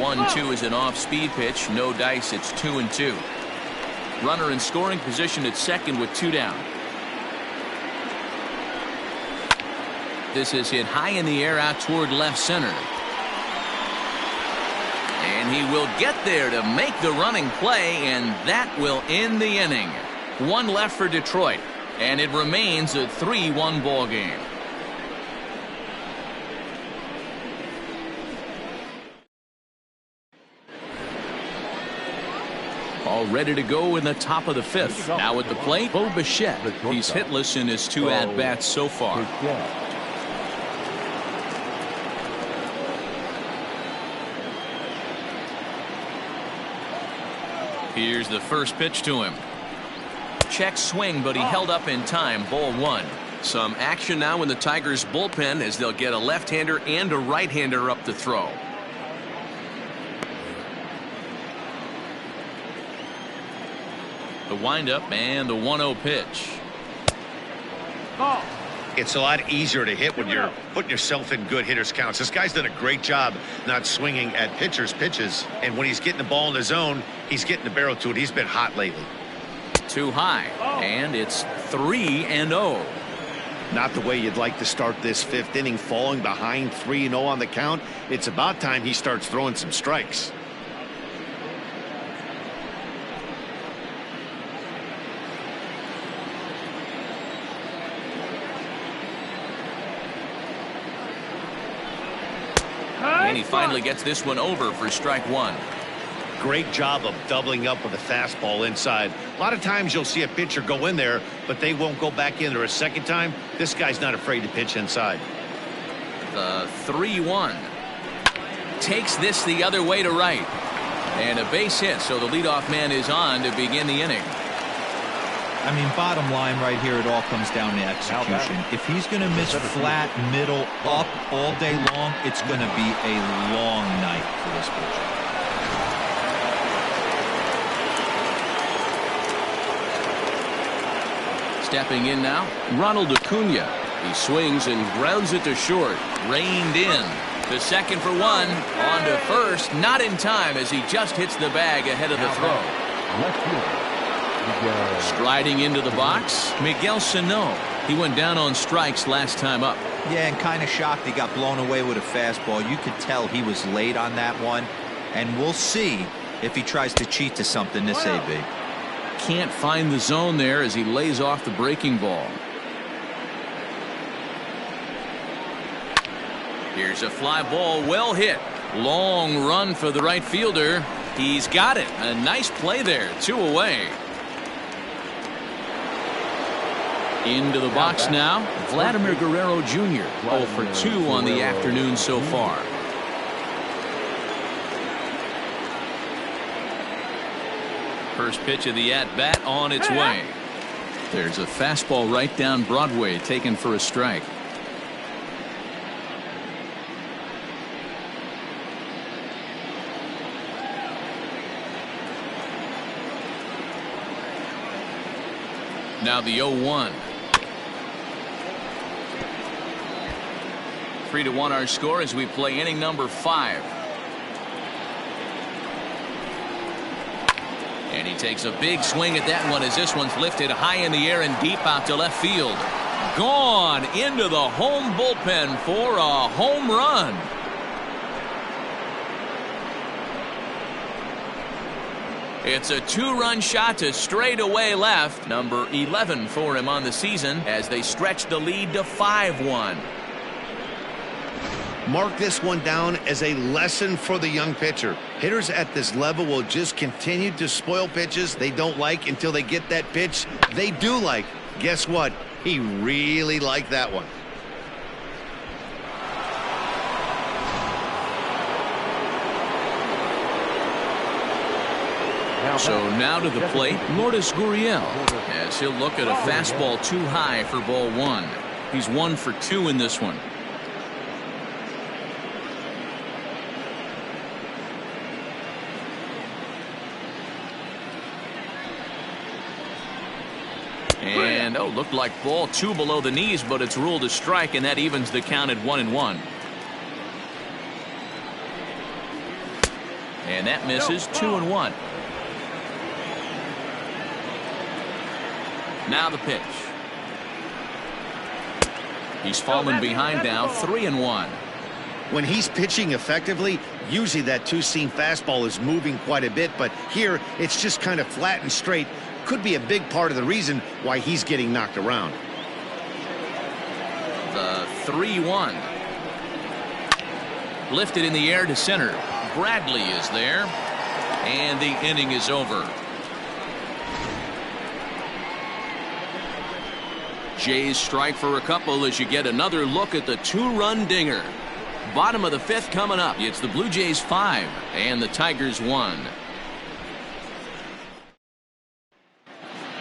1-2 is an off-speed pitch. No dice. It's 2-2. Runner in scoring position at second with 2 down. This is hit high in the air out toward left center. And he will get there to make the running play, and that will end the inning. 1 left for Detroit, and it remains a 3-1 ball game. All ready to go in the top of the 5th. Now at the plate, Bo Bichette. He's hitless in his 2 at-bats so far. Here's the first pitch to him. Check swing, but he held up in time. Ball 1. Some action now in the Tigers bullpen as they'll get a left-hander and a right-hander up to throw. The windup and the 1-0 pitch. It's a lot easier to hit when you're putting yourself in good hitters counts. This guy's done a great job not swinging at pitchers' pitches, and when he's getting the ball in the zone, he's getting the barrel to it. He's been hot lately. Too high, and it's 3-0. Not the way you'd like to start this 5th inning, falling behind 3-0 on the count. It's about time he starts throwing some strikes. And he finally gets this one over for strike 1. Great job of doubling up with a fastball inside. A lot of times you'll see a pitcher go in there, but they won't go back in there a second time. This guy's not afraid to pitch inside. The 3-1. Takes this the other way to right. And a base hit, so the leadoff man is on to begin the inning. I mean, bottom line right here, it all comes down to execution. If he's going to miss flat, middle, up all day long, it's going to be a long night for this pitcher. Stepping in now, Ronald Acuna. He swings and grounds it to short. Reined in. To second for 1. On to first. Not in time as he just hits the bag ahead of the throw. Striding into the box, Miguel Sano. He went down on strikes last time up. Yeah, and kind of shocked he got blown away with a fastball. You could tell he was late on that one. And we'll see if he tries to cheat to something this AB. Can't find the zone there as he lays off the breaking ball. Here's a fly ball, well hit. Long run for the right fielder. He's got it. A nice play there. 2 away. Into the box now, Vladimir Guerrero Jr. 0 for 2 on the afternoon so far. First pitch of the at-bat on its way. There's a fastball right down Broadway, taken for a strike. Now the 0-1. 3-1 our score as we play inning number 5. And he takes a big swing at that one as this one's lifted high in the air and deep out to left field. Gone into the home bullpen for a home run. It's a 2-run shot to straightaway left. Number 11 for him on the season as they stretch the lead to 5-1. Mark this one down as a lesson for the young pitcher. Hitters at this level will just continue to spoil pitches they don't like until they get that pitch they do like. Guess what? He really liked that one. So now to the plate, Lourdes Gurriel, as he'll look at a fastball too high for ball 1. He's 1 for 2 in this one. And looked like ball 2 below the knees, but it's ruled a strike, and that evens the count at 1-1. And that misses 2-1. Now the pitch. He's fallen behind now, 3-1. When he's pitching effectively, usually that two-seam fastball is moving quite a bit, but here it's just kind of flat and straight. Could be a big part of the reason why he's getting knocked around. The 3-1. Lifted in the air to center. Bradley is there, and the inning is over. Jays strike for a couple as you get another look at the two-run dinger. Bottom of the fifth coming up. It's the Blue Jays 5 and the Tigers 1.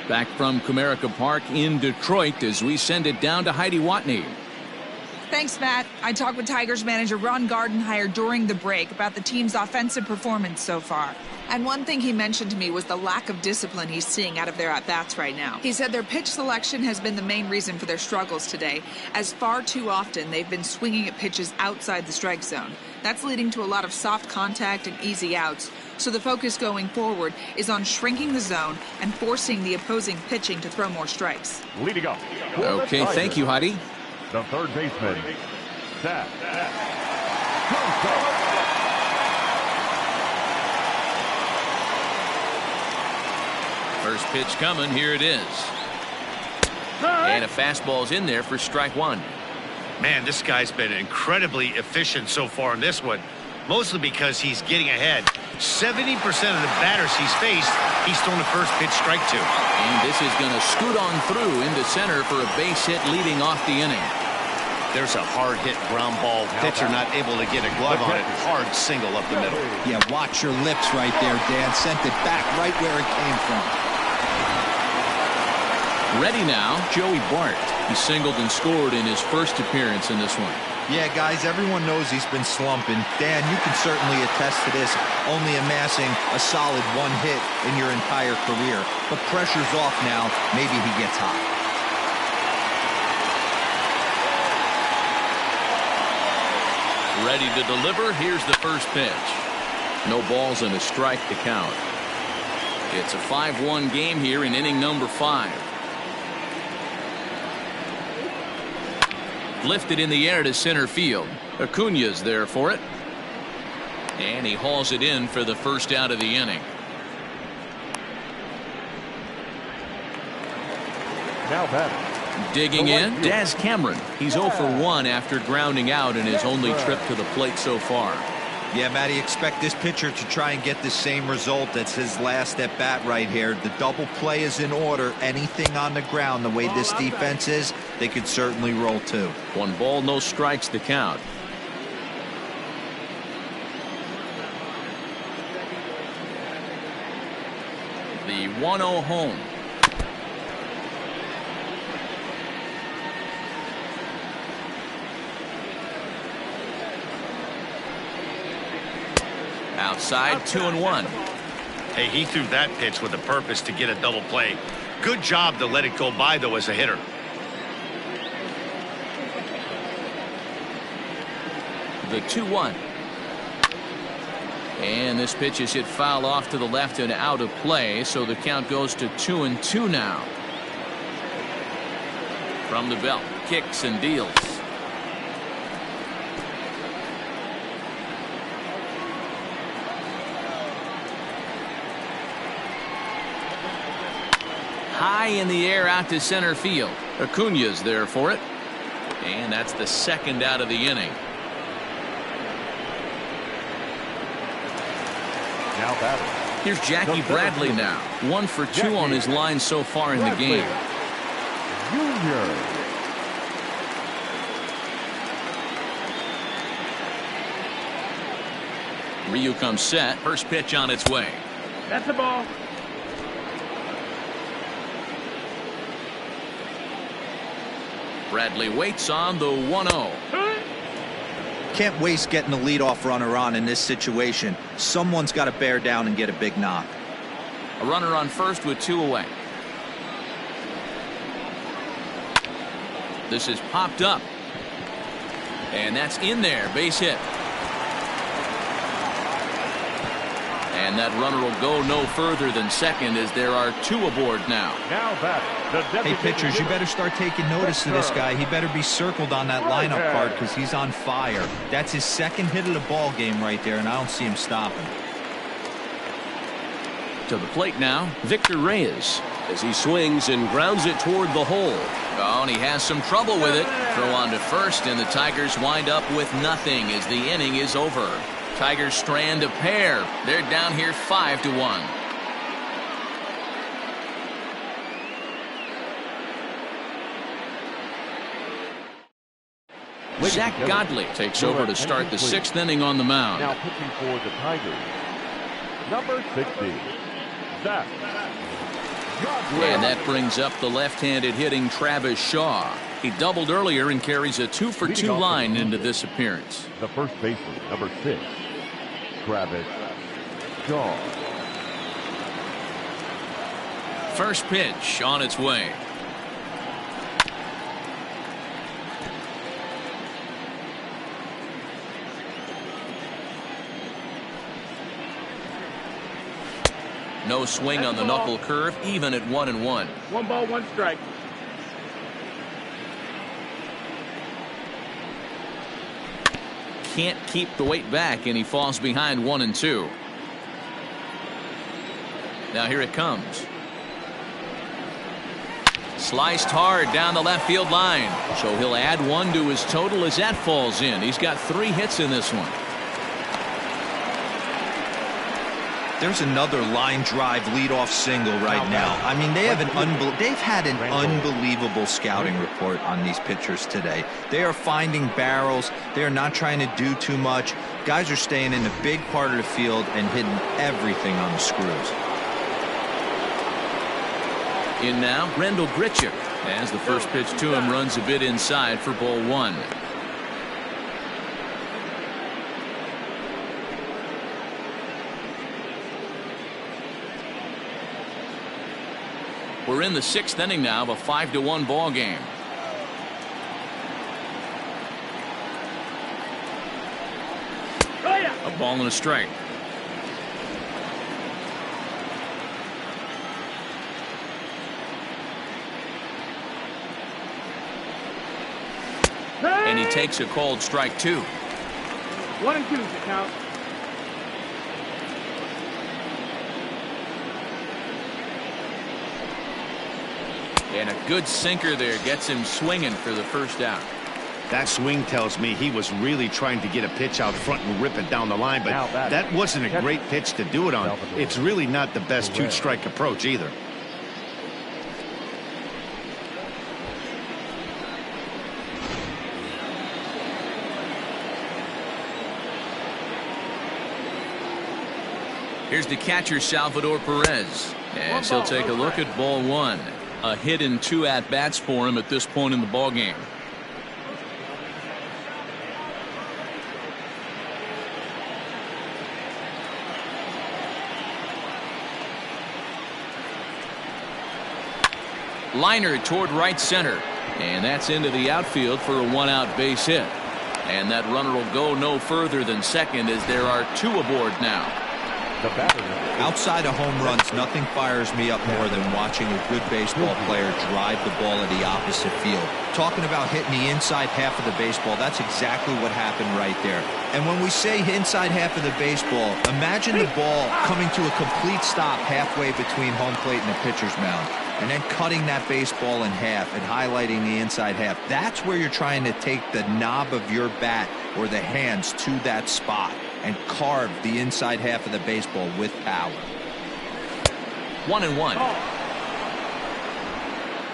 Back from Comerica Park in Detroit as we send it down to Heidi Watney. Thanks, Matt. I talked with Tigers manager Ron Gardenhire during the break about the team's offensive performance so far. And one thing he mentioned to me was the lack of discipline he's seeing out of their at-bats right now. He said their pitch selection has been the main reason for their struggles today, as far too often they've been swinging at pitches outside the strike zone. That's leading to a lot of soft contact and easy outs. So the focus going forward is on shrinking the zone and forcing the opposing pitching to throw more strikes. Leading up. Okay, thank you, Heidi. The third baseman, Seth. First pitch coming. Here it is. And a fastball's in there for strike one. Man, this guy's been incredibly efficient so far in this one, mostly because he's getting ahead. 70% of the batters he's faced, he's thrown the first pitch strike to. And this is going to scoot on through into center for a base hit leading off the inning. There's a hard hit ground ball. Pitcher not able to get a glove on it. Hard single up the middle. Yeah, watch your lips right there, Dan. Sent it back right where it came from. Ready now, Joey Bart. He singled and scored in his first appearance in this one. Yeah, guys, everyone knows he's been slumping. Dan, you can certainly attest to this, only amassing a solid one hit in your entire career. But pressure's off now. Maybe he gets hot. Ready to deliver. Here's the first pitch. No balls and a strike to count. It's a 5-1 game here in inning number 5. Lifted in the air to center field. Acuna's there for it. And he hauls it in for the first out of the inning. Now batting. Digging in, Daz Cameron. He's 0 for 1 after grounding out in his only trip to the plate so far. Yeah, Matty, expect this pitcher to try and get the same result. That's his last at bat right here. The double play is in order. Anything on the ground, the way this defense is, they could certainly roll too. 1 ball, no strikes to count. The 1-0 home. Outside, 2-1. Hey, he threw that pitch with a purpose to get a double play. Good job to let it go by, though, as a hitter. The 2-1. And this pitch is hit foul off to the left and out of play, so the count goes to 2-2 now. From the belt, kicks and deals. High in the air out to center field. Acuna's there for it. And that's the second out of the inning. Now batting. Here's Jackie Bradley now. 1 for 2 on his line so far in the game. Junior. Ryu comes set. First pitch on its way. That's the ball. Bradley waits on the 1-0. Can't waste getting the leadoff runner on in this situation. Someone's got to bear down and get a big knock. A runner on first with 2 away. This is popped up. And that's in there. Base hit. And that runner will go no further than second as there are 2 aboard now. Now batting, Hey, pitchers, you better start taking notice of this guy. He better be circled on that lineup card because he's on fire. That's his 2nd hit of the ball game right there, and I don't see him stopping. To the plate now, Victor Reyes, as he swings and grounds it toward the hole. Oh, and he has some trouble with it. Throw on to first, and the Tigers wind up with nothing as the inning is over. Tigers strand a pair. They're down here 5-1. Zach Godley takes over to start the 6th inning on the mound. Now pitching for the Tigers, number 60, Zach Godley. And that brings up the left-handed hitting Travis Shaw. He doubled earlier and carries a 2-for-2 line into this appearance. The first baseman, number 6, Travis Shaw. First pitch on its way. No swing on the knuckle curve, even at 1-1. 1 ball, 1 strike. Can't keep the weight back, and he falls behind 1-2. Now here it comes. Sliced hard down the left field line. So he'll add 1 to his total as that falls in. He's got 3 hits in this one. There's another line drive leadoff single right now. I mean, they've had an unbelievable scouting report on these pitchers today. They are finding barrels. They are not trying to do too much. Guys are staying in the big part of the field and hitting everything on the screws. In now, Rendell Grichuk, as the first pitch to him runs a bit inside for ball 1. We're in the 6th inning now of a 5-1 ball game. A ball and a strike. And he takes a called strike 2. 1-2 is the count. And a good sinker there gets him swinging for the first out. That swing tells me he was really trying to get a pitch out front and rip it down the line, but that wasn't a great pitch to do it on. It's really not the best 2-strike approach either. Here's the catcher, Salvador Perez, as he'll take a look at ball 1. A hit and 2 at-bats for him at this point in the ball game. Liner toward right center, and that's into the outfield for a 1-out base hit. And that runner will go no further than second as there are 2 aboard now. Outside of home runs, nothing fires me up more than watching a good baseball player drive the ball at the opposite field. Talking about hitting the inside half of the baseball, that's exactly what happened right there. And when we say inside half of the baseball, imagine the ball coming to a complete stop halfway between home plate and the pitcher's mound, and then cutting that baseball in half and highlighting the inside half. That's where you're trying to take the knob of your bat or the hands to that spot and carve the inside half of the baseball with power. 1-1.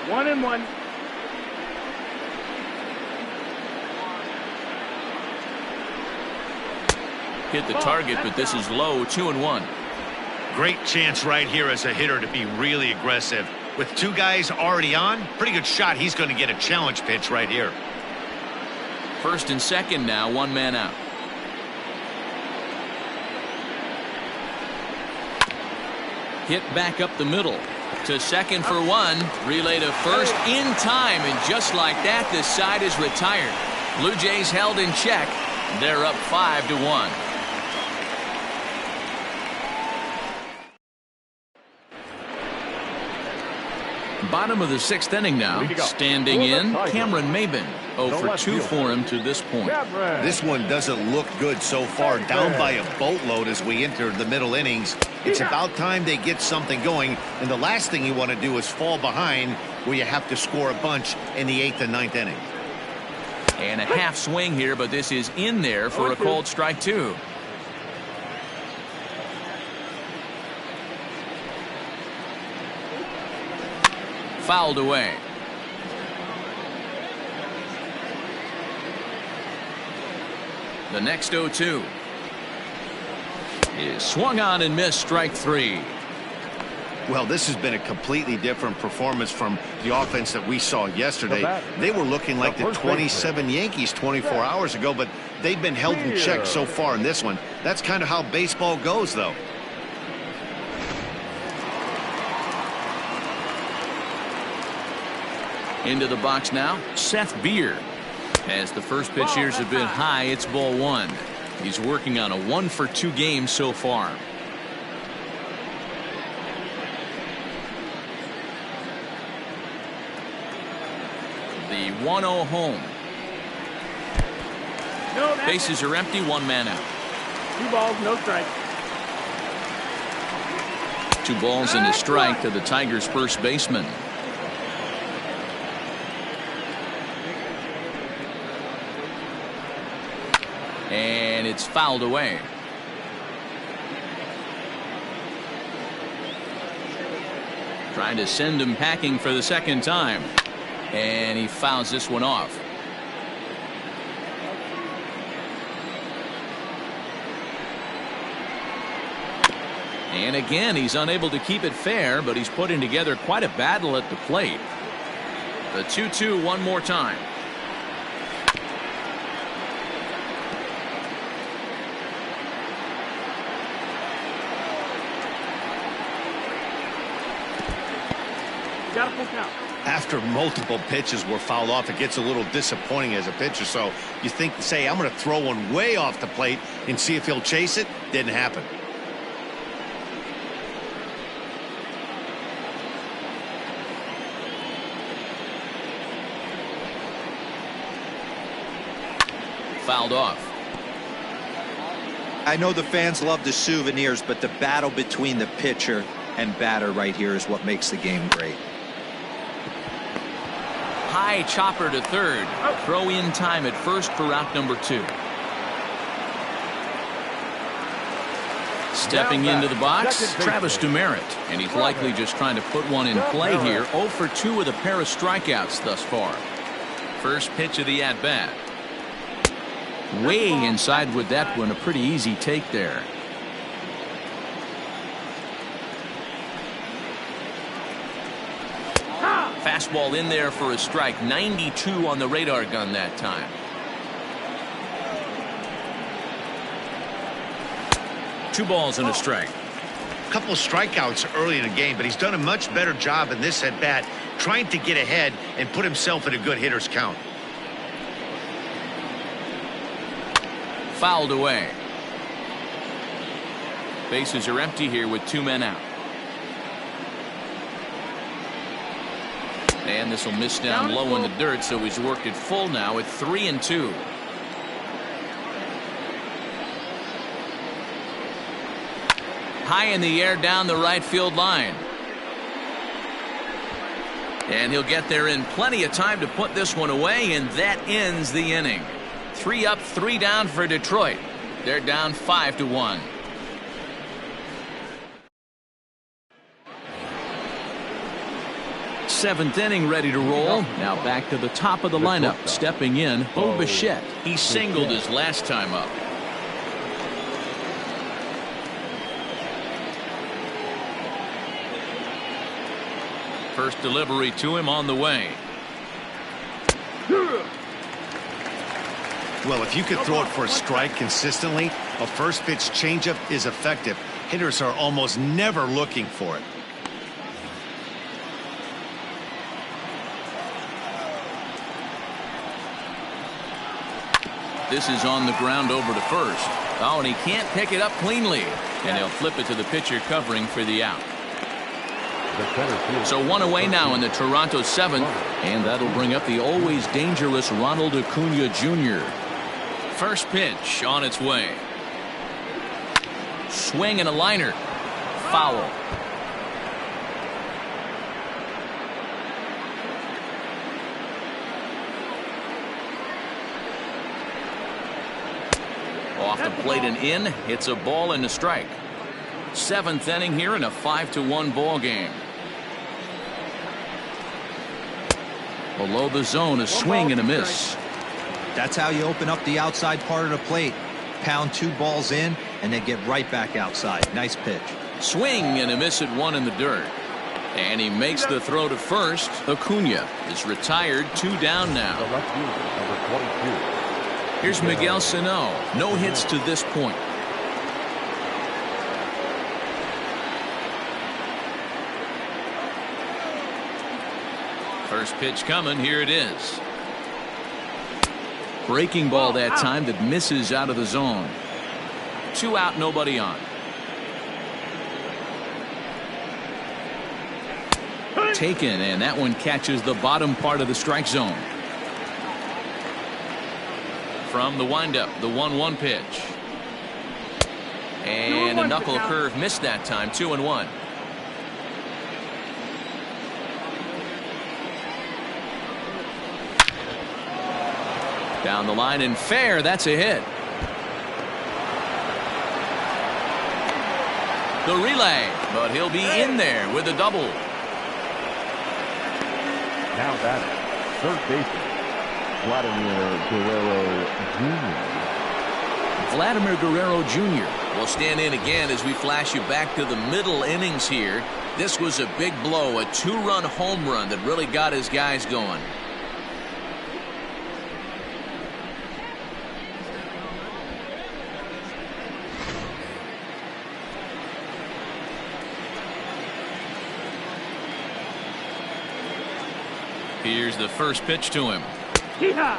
1-1. Hit the target, but this is low. 2-1. Great chance right here as a hitter to be really aggressive. With 2 guys already on, pretty good shot he's going to get a challenge pitch right here. First and second now, 1 man out. Hit back up the middle to second for 1. Relay to first in time, and just like that, this side is retired. Blue Jays held in check. They're up 5-1. Bottom of the 6th inning now. Standing in, Cameron Maben. 0 for 2 for him to this point. This one doesn't look good so far. Down by a boatload as we enter the middle innings. It's about time they get something going. And the last thing you want to do is fall behind where you have to score a bunch in the 8th and 9th inning. And a half swing here, but this is in there for a called strike 2. Fouled away. The next 0-2 is swung on and missed, strike 3. Well, this has been a completely different performance from the offense that we saw yesterday. They were looking like the 27 Yankees 24 hours ago, but they've been held in check so far in this one. That's kind of how baseball goes, though. Into the box now, Seth Beer. As the first pitch here's a bit high, it's ball 1. He's working on a 1 for 2 game so far. The 1-0 home. Bases are empty, 1 man out. 2 balls, no strikes. 2 balls and a strike to the Tigers' first baseman. And it's fouled away. Trying to send him packing for the second time. And he fouls this one off. And again, he's unable to keep it fair, but he's putting together quite a battle at the plate. The 2-2 one more time. Got a full count. After multiple pitches were fouled off, it gets a little disappointing as a pitcher. So you think, say, I'm going to throw one way off the plate and see if he'll chase it. Didn't happen. Fouled off. I know the fans love the souvenirs, but the battle between the pitcher and batter right here is what makes the game great. High chopper to third. Throw in time at first for out number 2. Stepping into the box, Travis Demerit, and he's likely just trying to put one in play here. 0 for 2 with a pair of strikeouts thus far. First pitch of the at-bat. Way inside with that one, a pretty easy take there. Fastball in there for a strike. 92 on the radar gun that time. Two balls and a strike. A couple of strikeouts early in the game, but he's done a much better job in this at bat trying to get ahead and put himself in a good hitter's count. Fouled away. Bases are empty here with 2 men out. And this will miss down low in the dirt, so he's worked it full now at 3-2. High in the air down the right field line. And he'll get there in plenty of time to put this one away, and that ends the inning. 3 up, 3 down for Detroit. They're down 5-1. Seventh inning ready to roll. Now back to the top of the lineup. Stepping in, Bo Bichette. He singled his last time up. First delivery to him on the way. Well, if you could throw it for a strike consistently, a first pitch changeup is effective. Hitters are almost never looking for it. This is on the ground over to first. Oh, and he can't pick it up cleanly. And he'll flip it to the pitcher covering for the out. the center field. So one away now in the Toronto 7th, and that'll bring up the always dangerous Ronald Acuna Jr. First pitch on its way. Swing and a liner. Foul. Off the plate and in. It's a ball and a strike. 7th inning here in a 5-1 ball game. Below the zone, a swing and a miss. That's how you open up the outside part of the plate. Pound 2 balls in and then get right back outside. Nice pitch. Swing and a miss at 1 in the dirt. And he makes the throw to first. Acuna is retired, 2 down now. The left fielder, number 22. Here's Miguel Sano. No hits to this point. First pitch coming. Here it is. Breaking ball that time that misses out of the zone. 2 out, nobody on. Taken, and that one catches the bottom part of the strike zone. From the windup, the 1-1 pitch. And a knuckle curve missed that time. 2-1. Down the line and fair. That's a hit. The relay, but he'll be in there with a double. Now batting, third baseman, Vladimir Guerrero Jr. Vladimir Guerrero Jr. will stand in again as we flash you back to the middle innings here. This was a big blow, a 2-run home run that really got his guys going. Here's the first pitch to him. Yeehaw!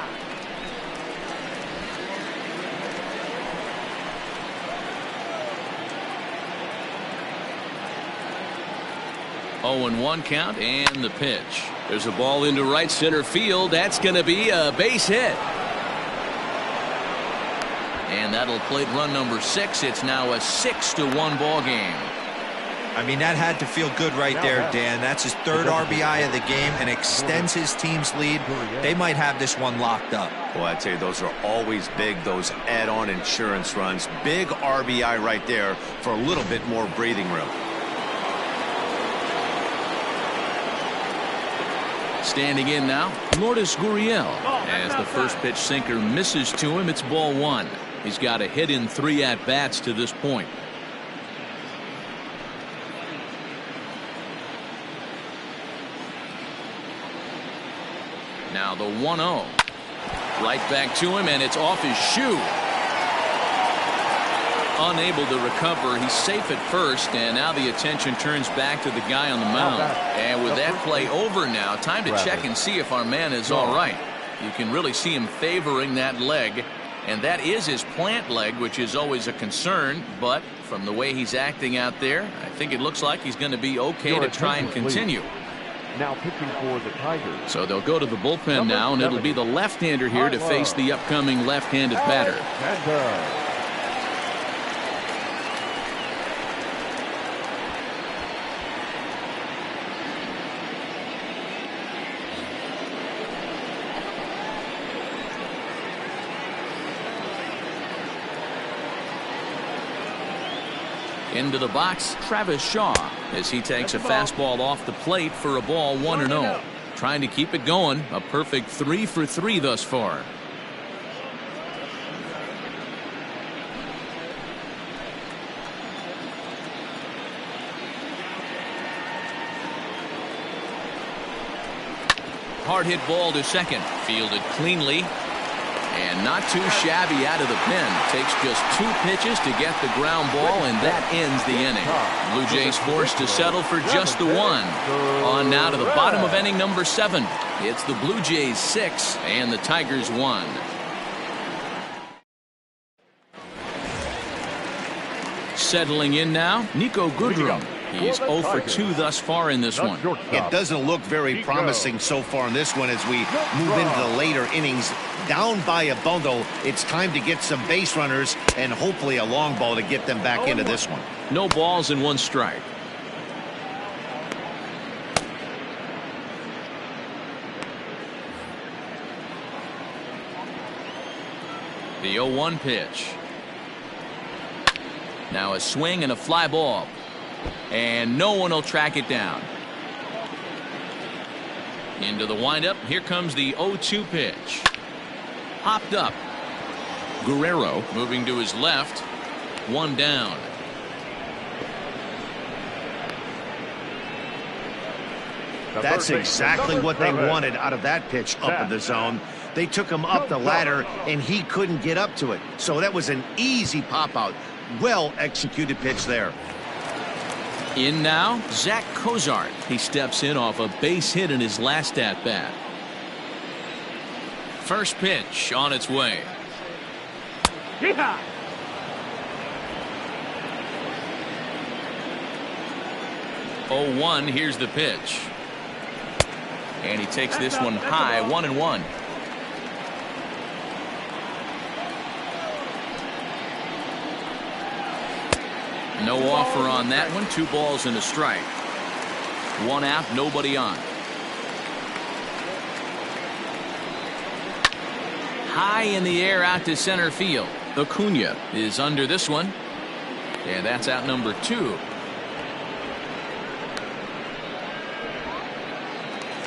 0-1 count and the pitch. There's a ball into right center field. That's going to be a base hit. And that'll plate run number 6. It's now a 6-1 ball game. I mean, that had to feel good right there, Dan. That's his 3rd RBI of the game and extends his team's lead. They might have this one locked up. Well, I tell you, those are always big, those add-on insurance runs. Big RBI right there for a little bit more breathing room. Standing in now, Lourdes Gurriel. As the first pitch sinker misses to him, it's ball 1. He's got a hit in 3 at-bats to this point. Now the 1-0. Right back to him, and it's off his shoe. Unable to recover. He's safe at first, and now the attention turns back to the guy on the mound. And with that play over now, time to check and see if our man is all right. You can really see him favoring that leg, and that is his plant leg, which is always a concern. But from the way he's acting out there, I think it looks like he's going to be okay to try and continue. Now pitching for the Tigers. So they'll go to the bullpen now, and it'll be the left-hander here to face the upcoming left-handed batter. Into the box, Travis Shaw, as he takes a fastball off the plate for a ball 1-0. Trying to keep it going. A perfect 3 for 3 thus far. Hard hit ball to second. Fielded cleanly. And not too shabby out of the pen. Takes just 2 pitches to get the ground ball, and that ends the inning. Blue Jays forced to settle for just the 1. On now to the bottom of inning number 7. It's the Blue Jays 6 and the Tigers 1. Settling in now, Nico Goodrum. He's 0 for 2 thus far in this one. It doesn't look very promising so far in this one as we move into the later innings. Down by a bundle, it's time to get some base runners and hopefully a long ball to get them back into this one. No balls and 1 strike. The 0-1 pitch. Now a swing and a fly ball. And no one will track it down. Into the windup. Here comes the 0-2 pitch. Popped up. Guerrero moving to his left. 1 down. That's exactly what they wanted out of that pitch up in the zone. They took him up the ladder, and he couldn't get up to it. So that was an easy pop-out. Well-executed pitch there. In now, Zach Cozart. He steps in off a base hit in his last at-bat. First pitch on its way. Yeehaw! 0-1, here's the pitch. And he takes this one high, 1-1. No offer on that one. 2 balls and a strike. 1 out, nobody on. High in the air out to center field. Acuna is under this one. And that's out number 2.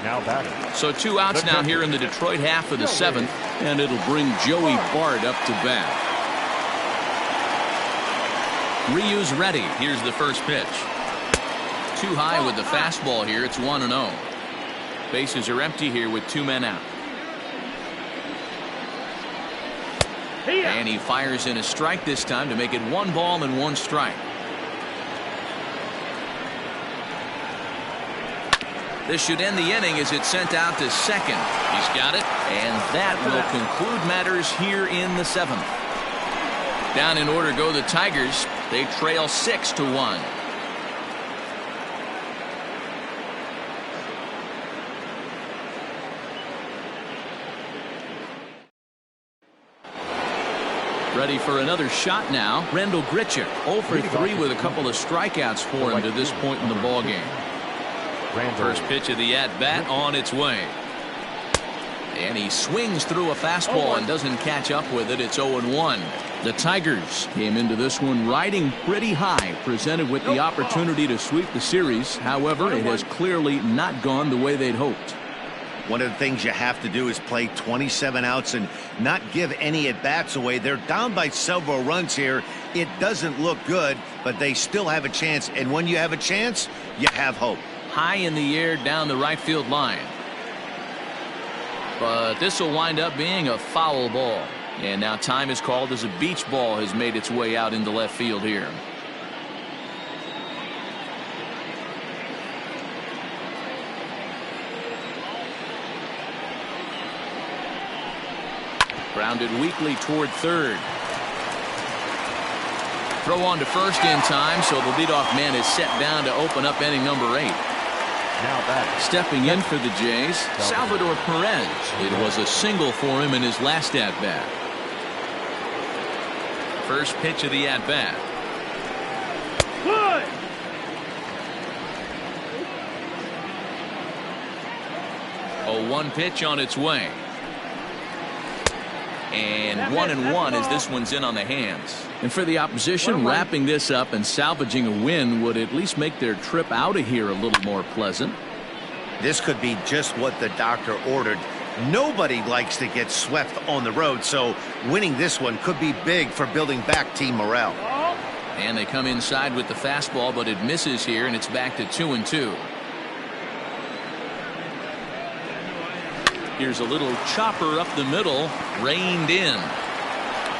Now batting. So 2 outs now here in the Detroit half of the 7th. And it'll bring Joey Bart up to bat. Ryu's ready. Here's the first pitch. Too high with the fastball here. It's 1-0. Bases are empty here with 2 men out. And he fires in a strike this time to make it 1 ball and 1 strike. This should end the inning as it's sent out to second. He's got it. And that will conclude matters here in the 7th. Down in order go the Tigers. They trail 6-1. Ready for another shot now. Rendell Grichuk 0 for 3 with a couple of strikeouts for him to this point in the ballgame. First pitch of the at-bat on its way. And he swings through a fastball and doesn't catch up with it. It's 0-1. The Tigers came into this one riding pretty high, presented with the opportunity to sweep the series. However, it has clearly not gone the way they'd hoped. One of the things you have to do is play 27 outs and not give any at-bats away. They're down by several runs here. It doesn't look good, but they still have a chance. And when you have a chance, you have hope. High in the air down the right field line. But this will wind up being a foul ball. And now time is called as a beach ball has made its way out into left field here. Grounded weakly toward third. Throw on to first in time, so the leadoff man is set down to open up inning number 8. Now back. Stepping in for the Jays, Salvador Perez. It was a single for him in his last at-bat. First pitch of the at-bat. 0-1 pitch on its way. And 1-1 as this one's in on the hands. And for the opposition, wrapping this up and salvaging a win would at least make their trip out of here a little more pleasant. This could be just what the doctor ordered. Nobody likes to get swept on the road, so winning this one could be big for building back team morale. And they come inside with the fastball, but it misses here, and it's back to 2-2. Here's a little chopper up the middle, reined in.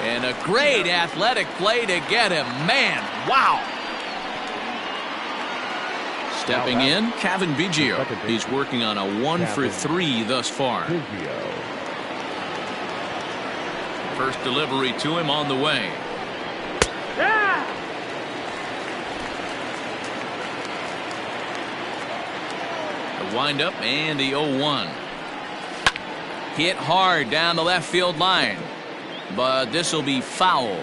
And a great athletic play to get him. Man, wow. Stepping in, Kevin Biggio. He's working on a 1 for 3 thus far. First delivery to him on the way. The windup and the 0-1. Hit hard down the left field line, but this will be foul.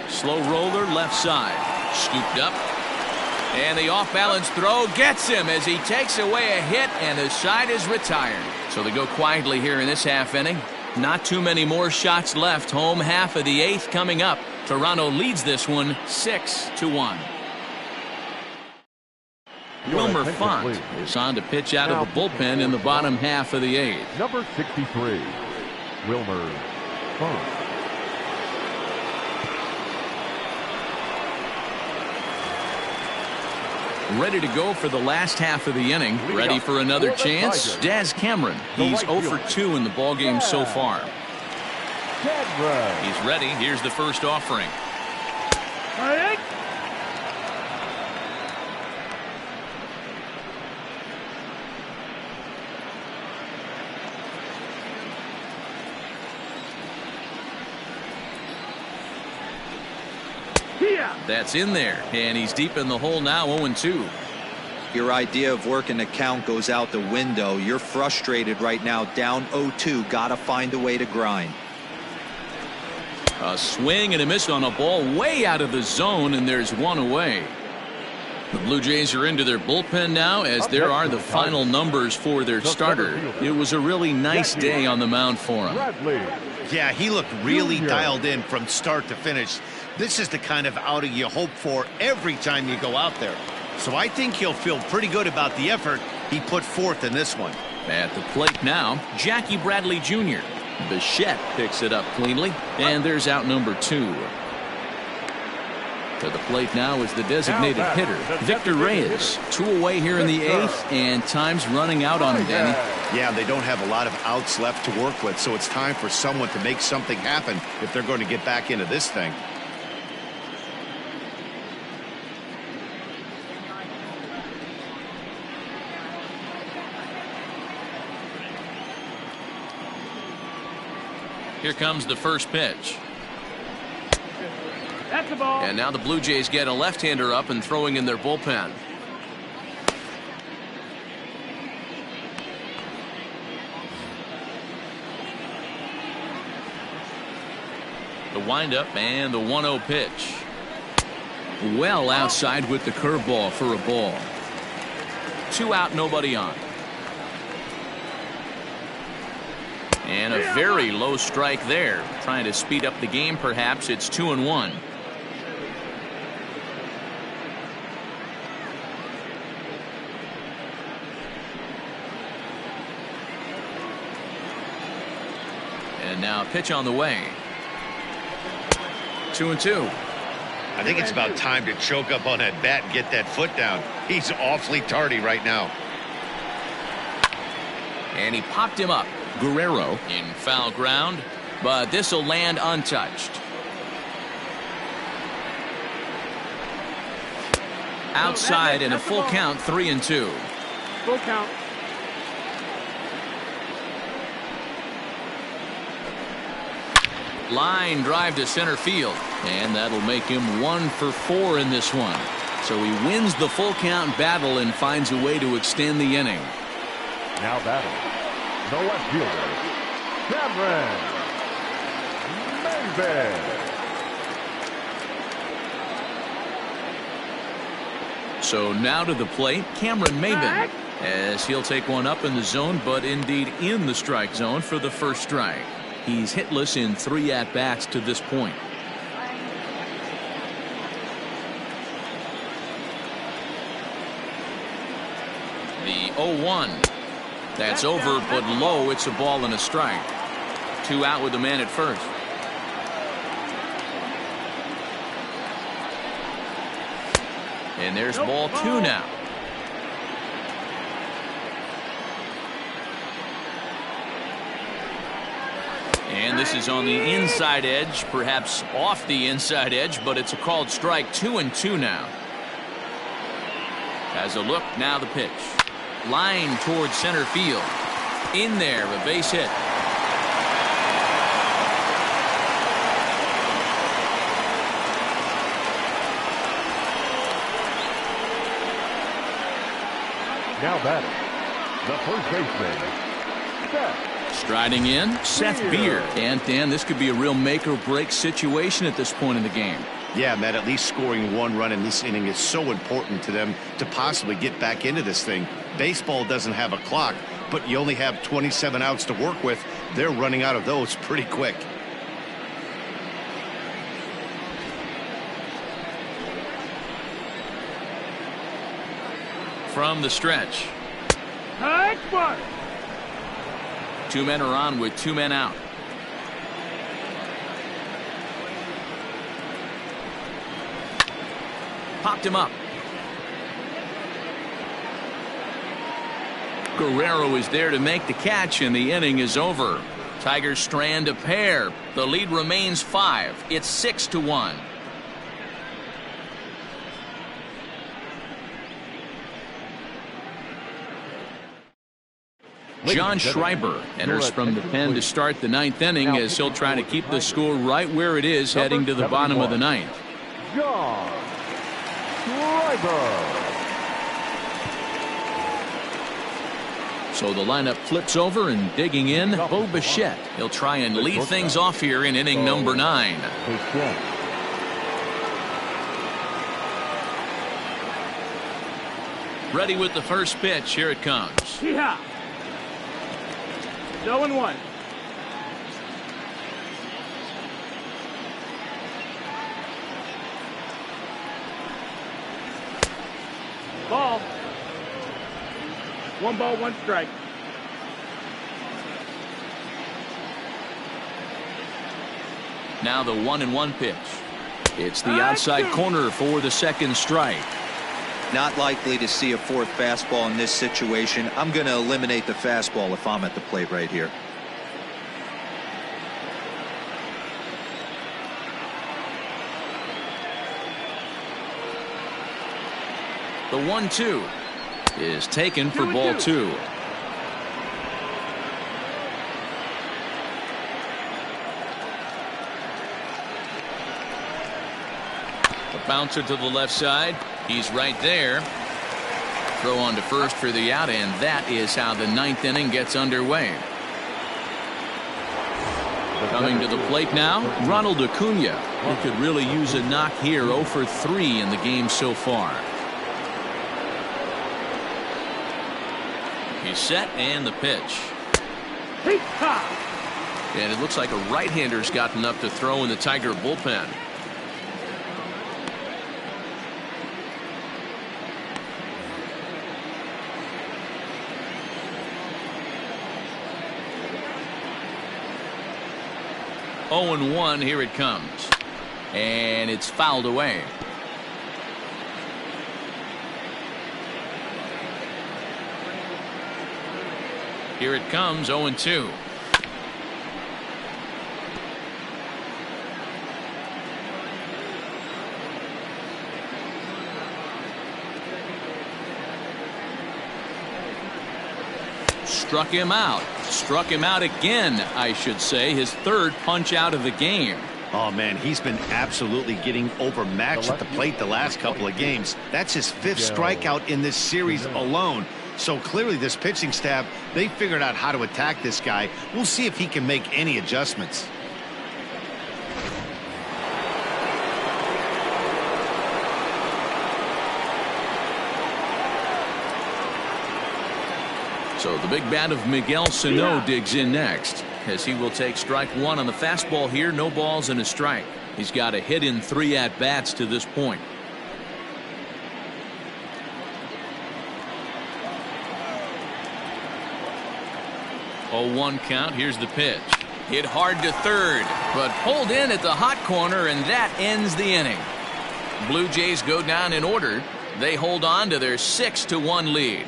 Slow roller left side, scooped up, and the off-balance throw gets him as he takes away a hit, and the side is retired. So they go quietly here in this half inning. Not too many more shots left. Home half of the 8th coming up. Toronto leads this one 6-1. Wilmer Font is on to pitch out of the bullpen in the bottom half of the 8th. Number 63, Wilmer Font. Ready to go for the last half of the inning. Ready for another chance. Daz Cameron. He's 0 for 2 in the ballgame so far. He's ready. Here's the first offering. That's in there, and he's deep in the hole now, 0-2. Your idea of working the count goes out the window. You're frustrated right now, down 0-2. Got to find a way to grind. A swing and a miss on a ball way out of the zone, and there's one away. The Blue Jays are into their bullpen now, as there are the final numbers for their starter. It was a really nice day on the mound for him. Yeah, he looked really dialed in from start to finish. This is the kind of outing you hope for every time you go out there. So I think he'll feel pretty good about the effort he put forth in this one. At the plate now, Jackie Bradley Jr. Bichette picks it up cleanly, and there's out number 2. To the plate now is the designated hitter, Victor Reyes. 2 away here in the 8th, and time's running out on him, Danny. Yeah, they don't have a lot of outs left to work with, so it's time for someone to make something happen if they're going to get back into this thing. Here comes the first pitch. That's the ball. And now the Blue Jays get a left-hander up and throwing in their bullpen. The windup and the 1-0 pitch. Well outside with the curveball for a ball. 2 out, nobody on. And a very low strike there. Trying to speed up the game, perhaps. It's 2-1. And now pitch on the way. 2-2. I think it's about time to choke up on that bat and get that foot down. He's awfully tardy right now. And he popped him up. Guerrero in foul ground, but this will land untouched. Outside and a full count, 3-2. Full count. Line drive to center field, and that'll make him 1 for 4 in this one. So he wins the full count battle and finds a way to extend the inning. Now battle. The left fielder, Cameron Maybin. So now to the plate, Cameron Maybin, as he'll take one up in the zone, but indeed in the strike zone for the first strike. He's hitless in 3 at-bats to this point. The 0-1. That's over, but low. It's a ball and a strike. 2 out with the man at first. And there's ball 2 now. And this is on the inside edge, perhaps off the inside edge, but it's a called strike. 2-2 now. Has a look, now the pitch. Line towards center field. In there, a base hit. Now batting, the first baseman, Seth. Striding in, Seth Beer. And Dan, this could be a real make or break situation at this point in the game. Yeah, Matt, at least scoring one run in this inning is so important to them to possibly get back into this thing. Baseball doesn't have a clock, but you only have 27 outs to work with. They're running out of those pretty quick. From the stretch. Expert. 2 men are on with 2 men out. Popped him up. Guerrero is there to make the catch, and the inning is over. Tigers strand a pair. The lead remains 5. It's 6-1. John Schreiber enters from the pen to start the 9th inning as he'll try to keep the score right where it is heading to the bottom of the 9th. John Schreiber. So the lineup flips over, and digging in, Bo Bichette. He'll try and lead things off here in inning number 9. Ready with the first pitch. Here it comes. 0-1. Ball. 1 ball, 1 strike. Now the 1-1 pitch. It's the outside corner for the second strike. Not likely to see a 4th fastball in this situation. I'm going to eliminate the fastball if I'm at the plate right here. The 1-2 is taken for ball 2. A bouncer to the left side. He's right there. Throw on to first for the out, and that is how the 9th inning gets underway. Coming to the plate now, Ronald Acuna. He could really use a knock here. 0 for 3 in the game so far. He's set, and the pitch. And it looks like a right-hander's gotten up to throw in the Tiger bullpen. Oh, 0-1, here it comes. And it's fouled away. Here it comes, 0-2. Struck him out. Struck him out again, I should say. His 3rd punch out of the game. Oh, man, he's been absolutely getting overmatched at the plate the last couple of games. That's his 5th strikeout in this series alone. So clearly this pitching staff, they figured out how to attack this guy. We'll see if he can make any adjustments. So the big bat of Miguel Sano digs in next, as he will take strike 1 on the fastball here. No balls and a strike. He's got a hit in 3 at-bats to this point. 0-1 count. Here's the pitch. Hit hard to third, but pulled in at the hot corner, and that ends the inning. Blue Jays go down in order. They hold on to their 6-1 lead.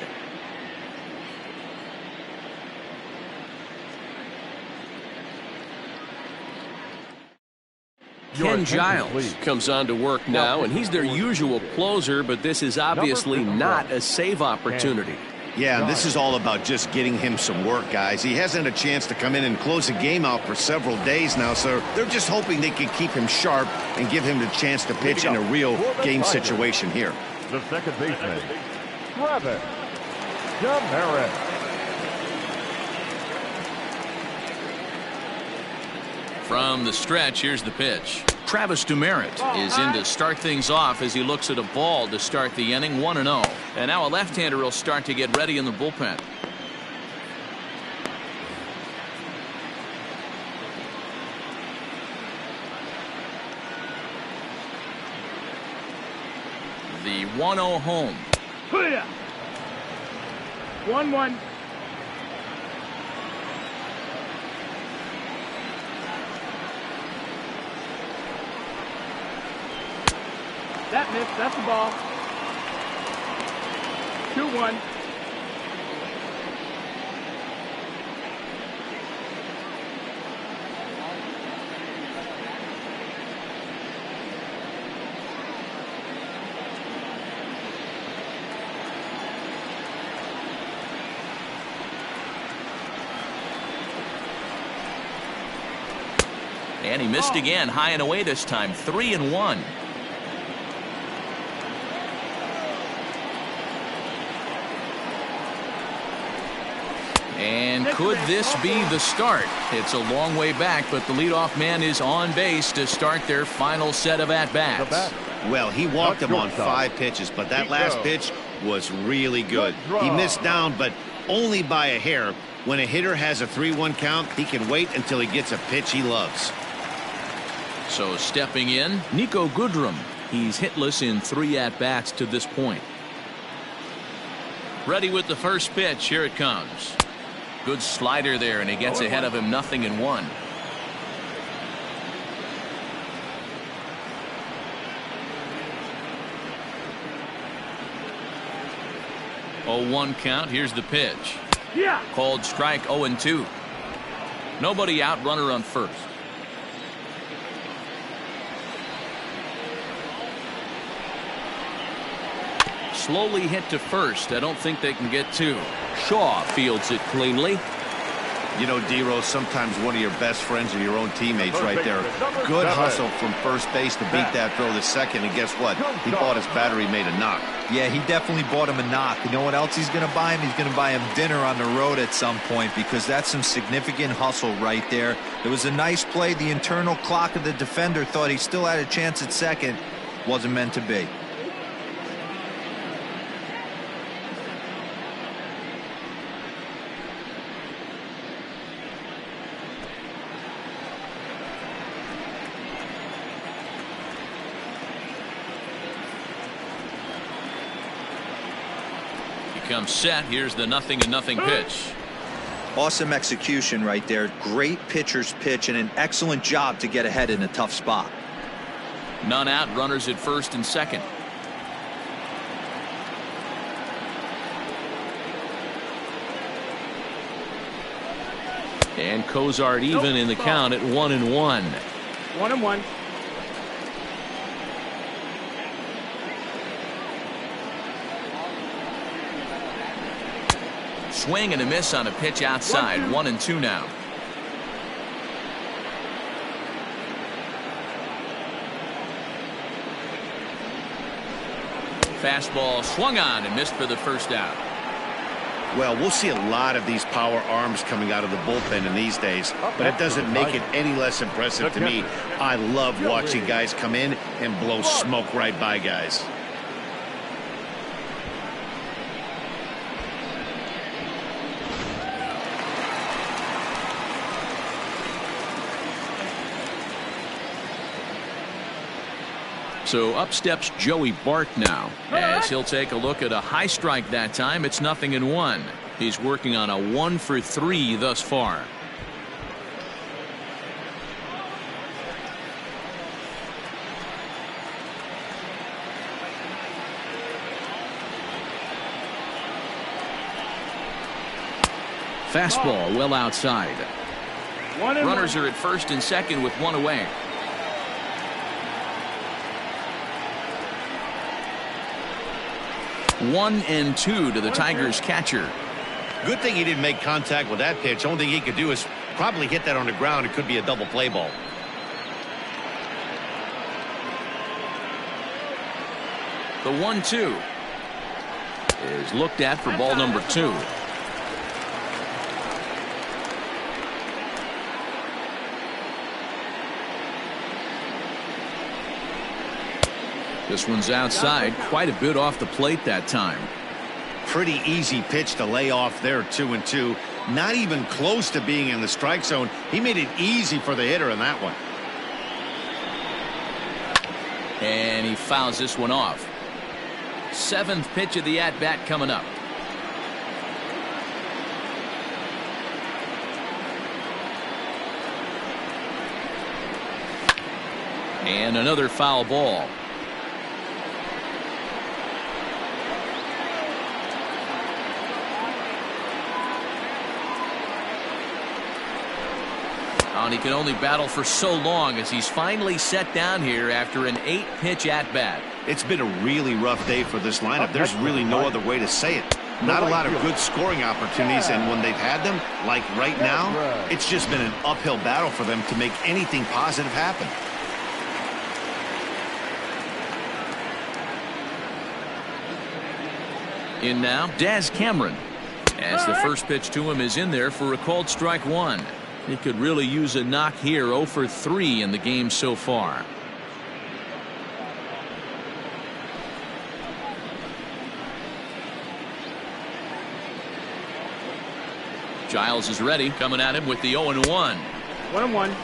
Ken Giles comes on to work now, and he's their usual closer, but this is obviously not a save opportunity. Yeah, this is all about just getting him some work, guys. He hasn't had a chance to come in and close a game out for several days now, so they're just hoping they can keep him sharp and give him the chance to pitch in a real game situation here. The second baseman, Travis. Demerit. From the stretch, here's the pitch. Travis Demerit is in to start things off as he looks at a ball to start the inning, 1-0. And now a left-hander will start to get ready in the bullpen. The 1-0 home. 1-1. That missed. That's the ball. 2-1. And he missed again, high and away this time, 3-1. And could this be the start? It's a long way back, but the leadoff man is on base to start their final set of at-bats. Well, he walked him on 5 pitches, but that last pitch was really good. He missed down, but only by a hair. When a hitter has a 3-1 count, he can wait until he gets a pitch he loves. So stepping in, Nico Goodrum. He's hitless in 3 at-bats to this point. Ready with the first pitch. Here it comes. Good slider there, and he gets ahead of him, 0-1. 0-1 count. Here's the pitch. Yeah. Called strike, 0-2. Nobody out, runner on first. Slowly hit to first. I don't think they can get 2. Shaw fields it cleanly. You know, D-Rose, sometimes one of your best friends are your own teammates right there. Good hustle from first base to beat that throw to second, and guess what? He bought his battery made a knock. Yeah, he definitely bought him a knock. You know what else he's going to buy him? He's going to buy him dinner on the road at some point, because that's some significant hustle right there. It was a nice play. The internal clock of the defender thought he still had a chance at second. Wasn't meant to be. Comes set. Here's the 0-0 pitch. Awesome execution right there. Great pitcher's pitch and an excellent job to get ahead in a tough spot. None out. Runners at first and second. And Cozart even in the count at 1-1. 1-1. Swing and a miss on a pitch outside. 1-2 now. Fastball swung on and missed for the first out. Well, we'll see a lot of these power arms coming out of the bullpen in these days, but it doesn't make it any less impressive to me. I love watching guys come in and blow smoke right by guys. So up steps Joey Bart now, as he'll take a look at a high strike that time. It's 0-1. He's working on a 1-for-3 thus far. Fastball well outside. Runners are at first and second with 1 away. 1-2 to the Tigers catcher. Good thing he didn't make contact with that pitch. Only thing he could do is probably hit that on the ground. It could be a double play ball. The 1-2. is looked at for ball number 2. This one's outside, quite a bit off the plate that time. Pretty easy pitch to lay off there, 2-2. Not even close to being in the strike zone. He made it easy for the hitter in that one. And he fouls this one off. 7th pitch of the at-bat coming up. And another foul ball. And he can only battle for so long as he's finally set down here after an 8-pitch at-bat. It's been a really rough day for this lineup. There's really no other way to say it. Not a lot of good scoring opportunities, and when they've had them, like right now, it's just been an uphill battle for them to make anything positive happen. In now, Daz Cameron, as the first pitch to him is in there for a called strike 1. He could really use a knock here. 0 for 3 in the game so far. Giles is ready, coming at him with the 0-1. 1-1.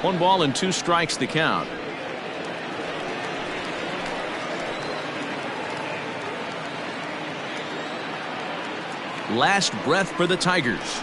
One ball and 2 strikes the count. Last breath for the Tigers.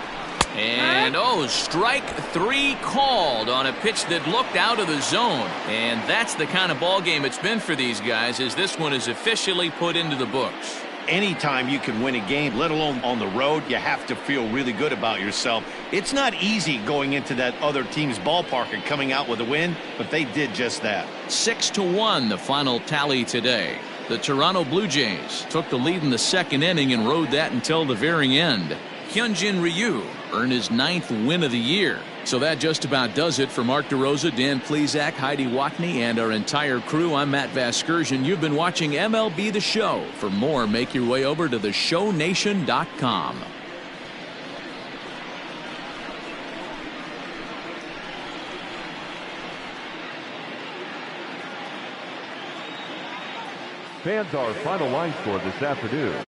And strike 3 called on a pitch that looked out of the zone. And that's the kind of ball game it's been for these guys, as this one is officially put into the books. Anytime you can win a game, let alone on the road, you have to feel really good about yourself. It's not easy going into that other team's ballpark and coming out with a win, but they did just that. 6-1 the final tally today. The Toronto Blue Jays took the lead in the 2nd inning and rode that until the very end. Hyunjin Ryu earned his 9th win of the year. So that just about does it for Mark DeRosa, Dan Plesac, Heidi Watney, and our entire crew. I'm Matt Vasgersian. You've been watching MLB The Show. For more, make your way over to theshownation.com. Fans, our final line score this afternoon.